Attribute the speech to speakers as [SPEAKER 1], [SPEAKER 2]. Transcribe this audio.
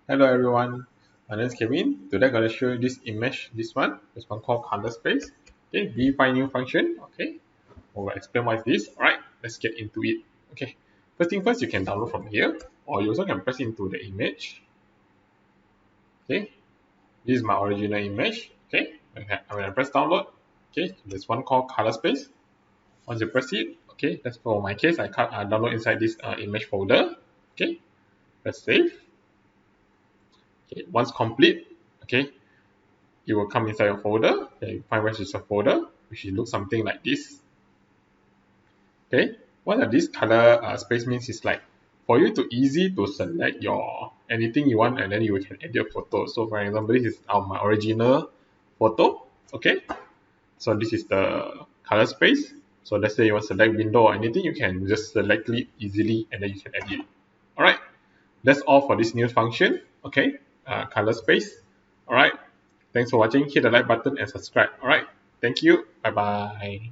[SPEAKER 1] Hello everyone, my name is Kevin. Today I'm going to show you this image, this one called color space. Okay, define new function. Okay, we'll explain what is this. Alright, let's get into it. Okay, first thing first, you can download from here, or you also can press into the image. Okay, this is my original image. Okay, when I press download, okay, there's one called color space. Once you press it, okay, that's for my case. I download inside this image folder. Okay, press save. Okay, once complete, okay, it will come inside your folder. Okay, you find where is your folder, which will look something like this. Okay, what are this color space means is like for you to easy to select your anything you want, and then you can edit your photo. So for example, this is my original photo. Okay, so this is the color space. So let's say you want to select window or anything, you can just select it easily and then you can edit. Alright, that's all for this new function. Okay, color space. Alright, thanks for watching. Hit the like button and subscribe. Alright, thank you. Bye bye.